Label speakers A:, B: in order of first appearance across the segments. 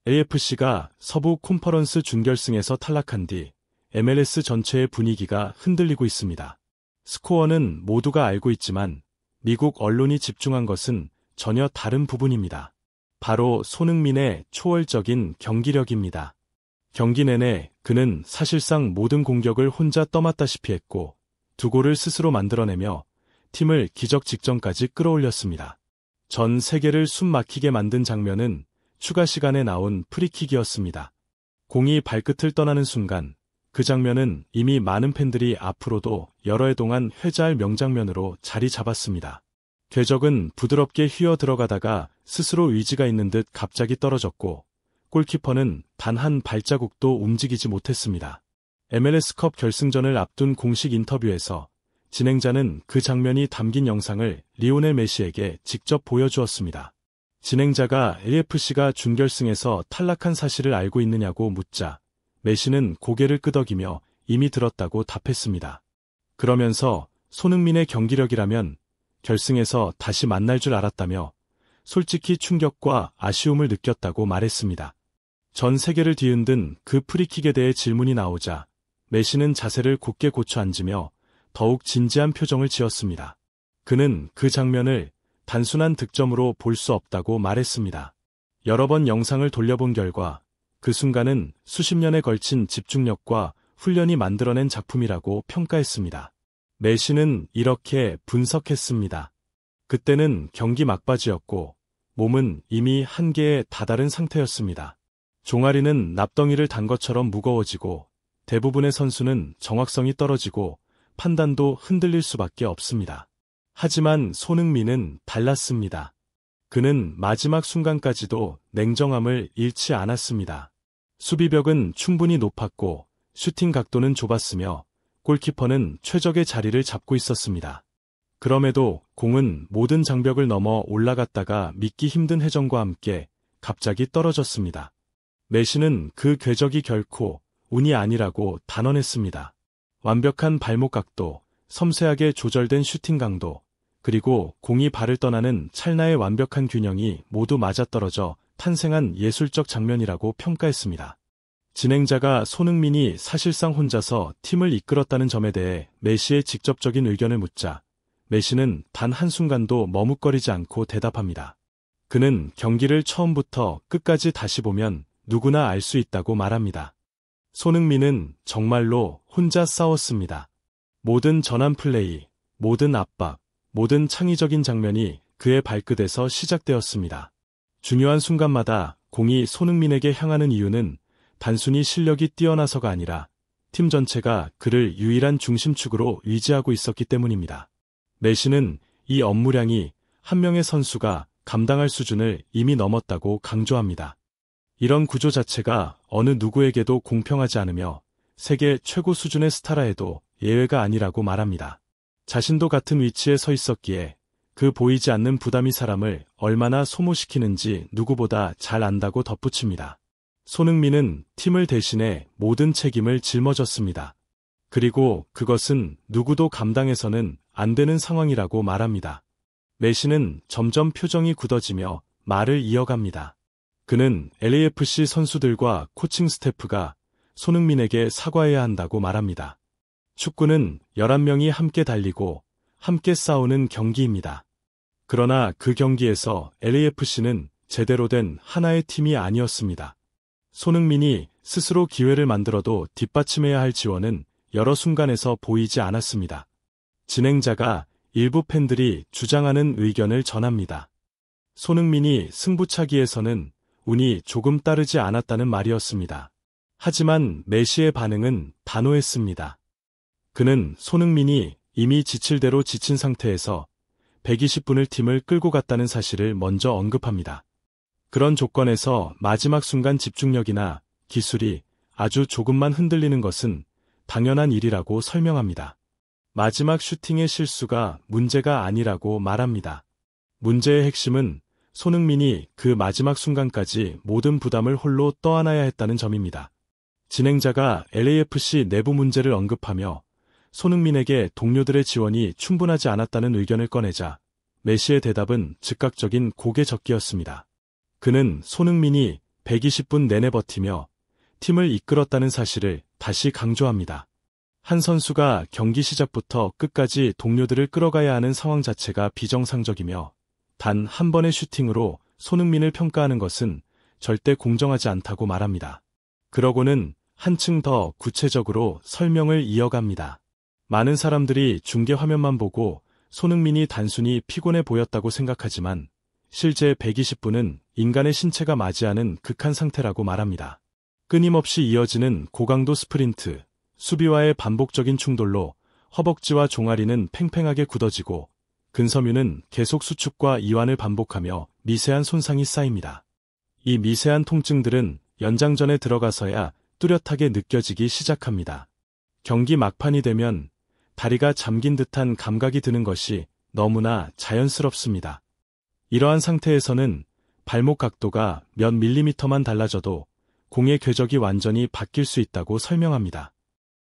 A: AFC가 서부 컨퍼런스 준결승에서 탈락한 뒤 MLS 전체의 분위기가 흔들리고 있습니다. 스코어는 모두가 알고 있지만 미국 언론이 집중한 것은 전혀 다른 부분입니다. 바로 손흥민의 초월적인 경기력입니다. 경기 내내 그는 사실상 모든 공격을 혼자 떠맡다시피 했고 두 골을 스스로 만들어내며 팀을 기적 직전까지 끌어올렸습니다. 전 세계를 숨막히게 만든 장면은 추가 시간에 나온 프리킥이었습니다. 공이 발끝을 떠나는 순간 그 장면은 이미 많은 팬들이 앞으로도 여러 해 동안 회자할 명장면으로 자리 잡았습니다. 궤적은 부드럽게 휘어 들어가다가 스스로 의지가 있는 듯 갑자기 떨어졌고 골키퍼는 단 한 발자국도 움직이지 못했습니다. MLS컵 결승전을 앞둔 공식 인터뷰에서 진행자는 그 장면이 담긴 영상을 리오넬 메시에게 직접 보여주었습니다. 진행자가 AFC가 준결승에서 탈락한 사실을 알고 있느냐고 묻자 메시는 고개를 끄덕이며 이미 들었다고 답했습니다. 그러면서 손흥민의 경기력이라면 결승에서 다시 만날 줄 알았다며 솔직히 충격과 아쉬움을 느꼈다고 말했습니다. 전 세계를 뒤흔든 그 프리킥에 대해 질문이 나오자 메시는 자세를 곧게 고쳐 앉으며 더욱 진지한 표정을 지었습니다. 그는 그 장면을 단순한 득점으로 볼 수 없다고 말했습니다. 여러 번 영상을 돌려본 결과 그 순간은 수십 년에 걸친 집중력과 훈련이 만들어낸 작품이라고 평가했습니다. 메시는 이렇게 분석했습니다. 그때는 경기 막바지였고 몸은 이미 한계에 다다른 상태였습니다. 종아리는 납덩이를 단 것처럼 무거워지고 대부분의 선수는 정확성이 떨어지고 판단도 흔들릴 수밖에 없습니다. 하지만 손흥민은 달랐습니다. 그는 마지막 순간까지도 냉정함을 잃지 않았습니다. 수비벽은 충분히 높았고 슈팅 각도는 좁았으며 골키퍼는 최적의 자리를 잡고 있었습니다. 그럼에도 공은 모든 장벽을 넘어 올라갔다가 믿기 힘든 회전과 함께 갑자기 떨어졌습니다. 메시는 그 궤적이 결코 운이 아니라고 단언했습니다. 완벽한 발목 각도, 섬세하게 조절된 슈팅 강도, 그리고 공이 발을 떠나는 찰나의 완벽한 균형이 모두 맞아떨어져 탄생한 예술적 장면이라고 평가했습니다. 진행자가 손흥민이 사실상 혼자서 팀을 이끌었다는 점에 대해 메시의 직접적인 의견을 묻자 메시는 단 한순간도 머뭇거리지 않고 대답합니다. 그는 경기를 처음부터 끝까지 다시 보면 누구나 알 수 있다고 말합니다. 손흥민은 정말로 혼자 싸웠습니다. 모든 전환 플레이, 모든 압박, 모든 창의적인 장면이 그의 발끝에서 시작되었습니다. 중요한 순간마다 공이 손흥민에게 향하는 이유는 단순히 실력이 뛰어나서가 아니라 팀 전체가 그를 유일한 중심축으로 의지하고 있었기 때문입니다. 메시는 이 업무량이 한 명의 선수가 감당할 수준을 이미 넘었다고 강조합니다. 이런 구조 자체가 어느 누구에게도 공평하지 않으며 세계 최고 수준의 스타라 해도 예외가 아니라고 말합니다. 자신도 같은 위치에 서 있었기에 그 보이지 않는 부담이 사람을 얼마나 소모시키는지 누구보다 잘 안다고 덧붙입니다. 손흥민은 팀을 대신해 모든 책임을 짊어졌습니다. 그리고 그것은 누구도 감당해서는 안 되는 상황이라고 말합니다. 메시는 점점 표정이 굳어지며 말을 이어갑니다. 그는 LAFC 선수들과 코칭 스태프가 손흥민에게 사과해야 한다고 말합니다. 축구는 11명이 함께 달리고 함께 싸우는 경기입니다. 그러나 그 경기에서 LAFC는 제대로 된 하나의 팀이 아니었습니다. 손흥민이 스스로 기회를 만들어도 뒷받침해야 할 지원은 여러 순간에서 보이지 않았습니다. 진행자가 일부 팬들이 주장하는 의견을 전합니다. 손흥민이 승부차기에서는 운이 조금 따르지 않았다는 말이었습니다. 하지만 메시의 반응은 단호했습니다. 그는 손흥민이 이미 지칠 대로 지친 상태에서 120분을 팀을 끌고 갔다는 사실을 먼저 언급합니다. 그런 조건에서 마지막 순간 집중력이나 기술이 아주 조금만 흔들리는 것은 당연한 일이라고 설명합니다. 마지막 슈팅의 실수가 문제가 아니라고 말합니다. 문제의 핵심은 손흥민이 그 마지막 순간까지 모든 부담을 홀로 떠안아야 했다는 점입니다. 진행자가 LAFC 내부 문제를 언급하며 손흥민에게 동료들의 지원이 충분하지 않았다는 의견을 꺼내자 메시의 대답은 즉각적인 고개 젓기였습니다. 그는 손흥민이 120분 내내 버티며 팀을 이끌었다는 사실을 다시 강조합니다. 한 선수가 경기 시작부터 끝까지 동료들을 끌어가야 하는 상황 자체가 비정상적이며 단 한 번의 슈팅으로 손흥민을 평가하는 것은 절대 공정하지 않다고 말합니다. 그러고는 한층 더 구체적으로 설명을 이어갑니다. 많은 사람들이 중계 화면만 보고 손흥민이 단순히 피곤해 보였다고 생각하지만 실제 120분은 인간의 신체가 맞이하는 극한 상태라고 말합니다. 끊임없이 이어지는 고강도 스프린트, 수비와의 반복적인 충돌로 허벅지와 종아리는 팽팽하게 굳어지고 근섬유는 계속 수축과 이완을 반복하며 미세한 손상이 쌓입니다. 이 미세한 통증들은 연장전에 들어가서야 뚜렷하게 느껴지기 시작합니다. 경기 막판이 되면 다리가 잠긴 듯한 감각이 드는 것이 너무나 자연스럽습니다. 이러한 상태에서는 발목 각도가 몇 밀리미터만 달라져도 공의 궤적이 완전히 바뀔 수 있다고 설명합니다.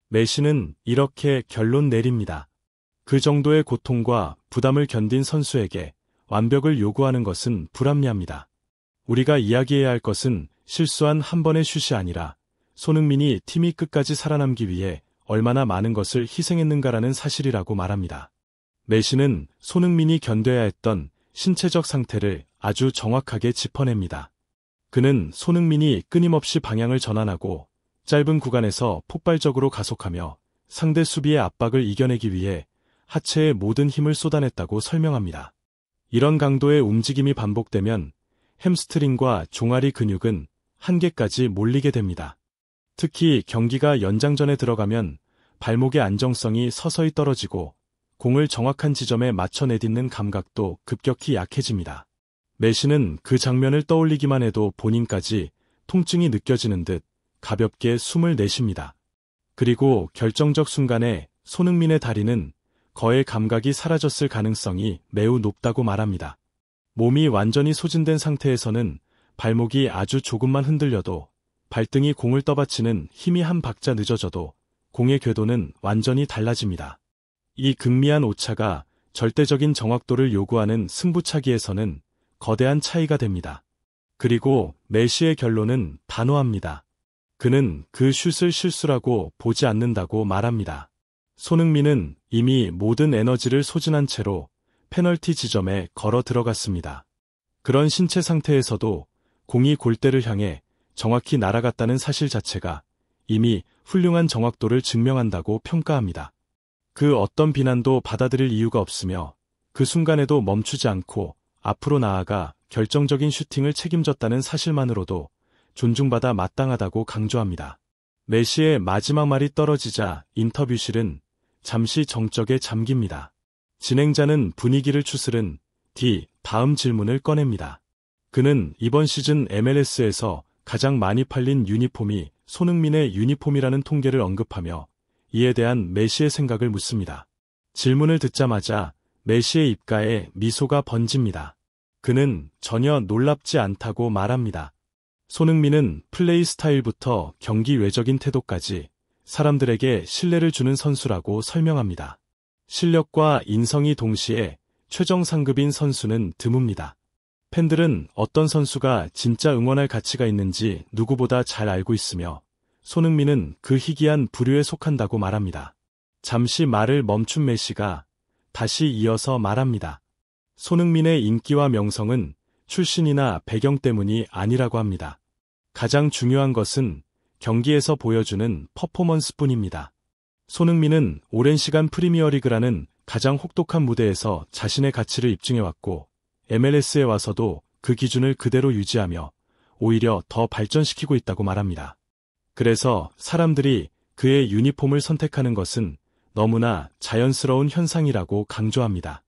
A: 메시는 이렇게 결론 내립니다. 그 정도의 고통과 부담을 견딘 선수에게 완벽을 요구하는 것은 불합리합니다. 우리가 이야기해야 할 것은 실수한 한 번의 슛이 아니라 손흥민이 팀이 끝까지 살아남기 위해 얼마나 많은 것을 희생했는가라는 사실이라고 말합니다. 메시는 손흥민이 견뎌야 했던 신체적 상태를 아주 정확하게 짚어냅니다. 그는 손흥민이 끊임없이 방향을 전환하고 짧은 구간에서 폭발적으로 가속하며 상대 수비의 압박을 이겨내기 위해 하체의 모든 힘을 쏟아냈다고 설명합니다. 이런 강도의 움직임이 반복되면 햄스트링과 종아리 근육은 한계까지 몰리게 됩니다. 특히 경기가 연장전에 들어가면 발목의 안정성이 서서히 떨어지고 공을 정확한 지점에 맞춰 내딛는 감각도 급격히 약해집니다. 메시는 그 장면을 떠올리기만 해도 본인까지 통증이 느껴지는 듯 가볍게 숨을 내쉽니다. 그리고 결정적 순간에 손흥민의 다리는 거의 감각이 사라졌을 가능성이 매우 높다고 말합니다. 몸이 완전히 소진된 상태에서는 발목이 아주 조금만 흔들려도 발등이 공을 떠받치는 힘이 한 박자 늦어져도 공의 궤도는 완전히 달라집니다. 이 극미한 오차가 절대적인 정확도를 요구하는 승부차기에서는 거대한 차이가 됩니다. 그리고 메시의 결론은 단호합니다. 그는 그 슛을 실수라고 보지 않는다고 말합니다. 손흥민은 이미 모든 에너지를 소진한 채로 페널티 지점에 걸어 들어갔습니다. 그런 신체 상태에서도 공이 골대를 향해 정확히 날아갔다는 사실 자체가 이미 훌륭한 정확도를 증명한다고 평가합니다. 그 어떤 비난도 받아들일 이유가 없으며 그 순간에도 멈추지 않고 앞으로 나아가 결정적인 슈팅을 책임졌다는 사실만으로도 존중받아 마땅하다고 강조합니다. 메시의 마지막 말이 떨어지자 인터뷰실은 잠시 정적에 잠깁니다. 진행자는 분위기를 추스른 뒤 다음 질문을 꺼냅니다. 그는 이번 시즌 MLS에서 가장 많이 팔린 유니폼이 손흥민의 유니폼이라는 통계를 언급하며 이에 대한 메시의 생각을 묻습니다. 질문을 듣자마자 메시의 입가에 미소가 번집니다. 그는 전혀 놀랍지 않다고 말합니다. 손흥민은 플레이 스타일부터 경기 외적인 태도까지 사람들에게 신뢰를 주는 선수라고 설명합니다. 실력과 인성이 동시에 최정 상급인 선수는 드뭅니다. 팬들은 어떤 선수가 진짜 응원할 가치가 있는지 누구보다 잘 알고 있으며 손흥민은 그 희귀한 부류에 속한다고 말합니다. 잠시 말을 멈춘 메시가 다시 이어서 말합니다. 손흥민의 인기와 명성은 출신이나 배경 때문이 아니라고 합니다. 가장 중요한 것은 경기에서 보여주는 퍼포먼스뿐입니다. 손흥민은 오랜 시간 프리미어리그라는 가장 혹독한 무대에서 자신의 가치를 입증해왔고 MLS에 와서도 그 기준을 그대로 유지하며 오히려 더 발전시키고 있다고 말합니다. 그래서 사람들이 그의 유니폼을 선택하는 것은 너무나 자연스러운 현상이라고 강조합니다.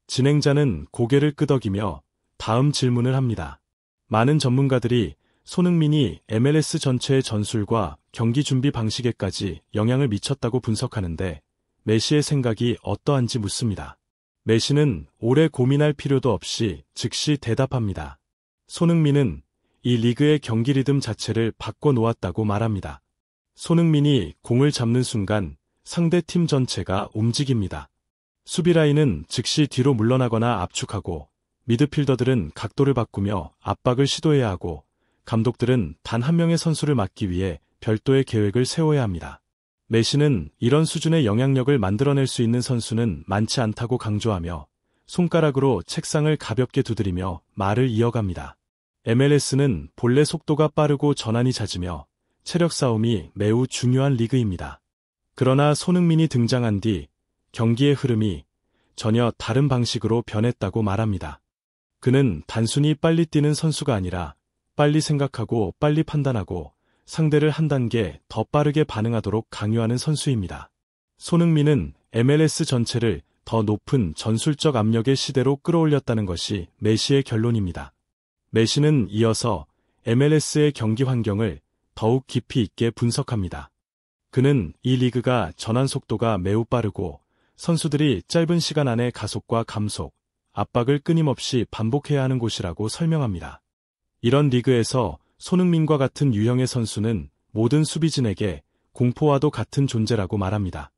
A: 진행자는 고개를 끄덕이며 다음 질문을 합니다. 많은 전문가들이 손흥민이 MLS 전체의 전술과 경기 준비 방식에까지 영향을 미쳤다고 분석하는데 메시의 생각이 어떠한지 묻습니다. 메시는 오래 고민할 필요도 없이 즉시 대답합니다. 손흥민은 이 리그의 경기 리듬 자체를 바꿔놓았다고 말합니다. 손흥민이 공을 잡는 순간 상대 팀 전체가 움직입니다. 수비라인은 즉시 뒤로 물러나거나 압축하고 미드필더들은 각도를 바꾸며 압박을 시도해야 하고 감독들은 단 한 명의 선수를 막기 위해 별도의 계획을 세워야 합니다. 메시는 이런 수준의 영향력을 만들어낼 수 있는 선수는 많지 않다고 강조하며 손가락으로 책상을 가볍게 두드리며 말을 이어갑니다. MLS는 본래 속도가 빠르고 전환이 잦으며 체력 싸움이 매우 중요한 리그입니다. 그러나 손흥민이 등장한 뒤 경기의 흐름이 전혀 다른 방식으로 변했다고 말합니다. 그는 단순히 빨리 뛰는 선수가 아니라 빨리 생각하고 빨리 판단하고 상대를 한 단계 더 빠르게 반응하도록 강요하는 선수입니다. 손흥민은 MLS 전체를 더 높은 전술적 압력의 시대로 끌어올렸다는 것이 메시의 결론입니다. 메시는 이어서 MLS의 경기 환경을 더욱 깊이 있게 분석합니다. 그는 이 리그가 전환 속도가 매우 빠르고 선수들이 짧은 시간 안에 가속과 감속, 압박을 끊임없이 반복해야 하는 곳이라고 설명합니다. 이런 리그에서 손흥민과 같은 유형의 선수는 모든 수비진에게 공포와도 같은 존재라고 말합니다.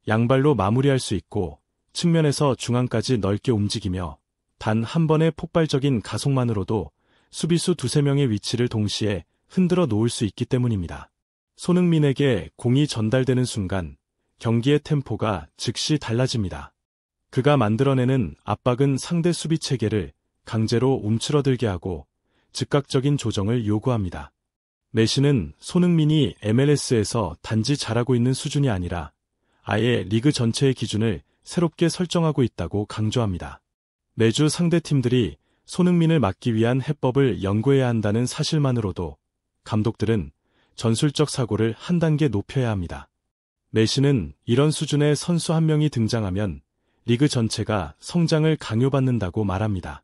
A: 양발로 마무리할 수 있고 측면에서 중앙까지 넓게 움직이며 단 한 번의 폭발적인 가속만으로도 수비수 두세 명의 위치를 동시에 흔들어 놓을 수 있기 때문입니다. 손흥민에게 공이 전달되는 순간 경기의 템포가 즉시 달라집니다. 그가 만들어내는 압박은 상대 수비 체계를 강제로 움츠러들게 하고 즉각적인 조정을 요구합니다. 메시는 손흥민이 MLS에서 단지 잘하고 있는 수준이 아니라 아예 리그 전체의 기준을 새롭게 설정하고 있다고 강조합니다. 매주 상대 팀들이 손흥민을 막기 위한 해법을 연구해야 한다는 사실만으로도 감독들은 전술적 사고를 한 단계 높여야 합니다. 메시는 이런 수준의 선수 한 명이 등장하면 리그 전체가 성장을 강요받는다고 말합니다.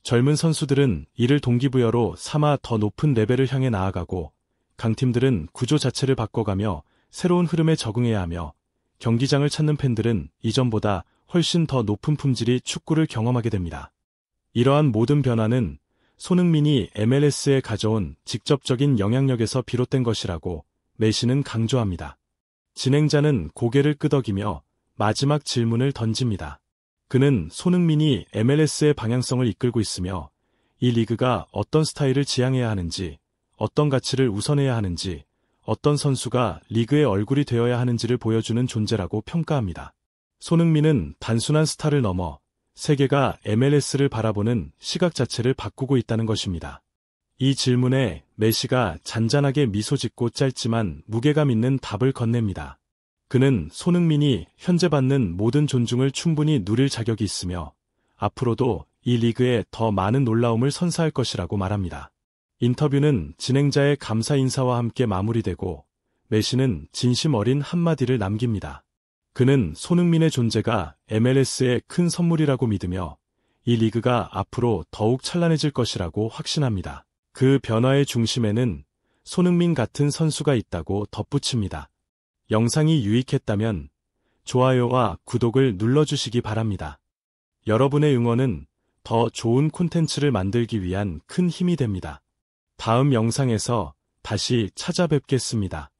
A: 젊은 선수들은 이를 동기부여로 삼아 더 높은 레벨을 향해 나아가고 강팀들은 구조 자체를 바꿔가며 새로운 흐름에 적응해야 하며 경기장을 찾는 팬들은 이전보다 훨씬 더 높은 품질의 축구를 경험하게 됩니다. 이러한 모든 변화는 손흥민이 MLS에 가져온 직접적인 영향력에서 비롯된 것이라고 메시는 강조합니다. 진행자는 고개를 끄덕이며 마지막 질문을 던집니다. 그는 손흥민이 MLS의 방향성을 이끌고 있으며 이 리그가 어떤 스타일을 지향해야 하는지, 어떤 가치를 우선해야 하는지, 어떤 선수가 리그의 얼굴이 되어야 하는지를 보여주는 존재라고 평가합니다. 손흥민은 단순한 스타를 넘어 세계가 MLS를 바라보는 시각 자체를 바꾸고 있다는 것입니다. 이 질문에 메시가 잔잔하게 미소 짓고 짧지만 무게감 있는 답을 건넵니다. 그는 손흥민이 현재 받는 모든 존중을 충분히 누릴 자격이 있으며 앞으로도 이 리그에 더 많은 놀라움을 선사할 것이라고 말합니다. 인터뷰는 진행자의 감사 인사와 함께 마무리되고 메시는 진심 어린 한마디를 남깁니다. 그는 손흥민의 존재가 MLS의 큰 선물이라고 믿으며 이 리그가 앞으로 더욱 찬란해질 것이라고 확신합니다. 그 변화의 중심에는 손흥민 같은 선수가 있다고 덧붙입니다. 영상이 유익했다면 좋아요와 구독을 눌러주시기 바랍니다. 여러분의 응원은 더 좋은 콘텐츠를 만들기 위한 큰 힘이 됩니다. 다음 영상에서 다시 찾아뵙겠습니다.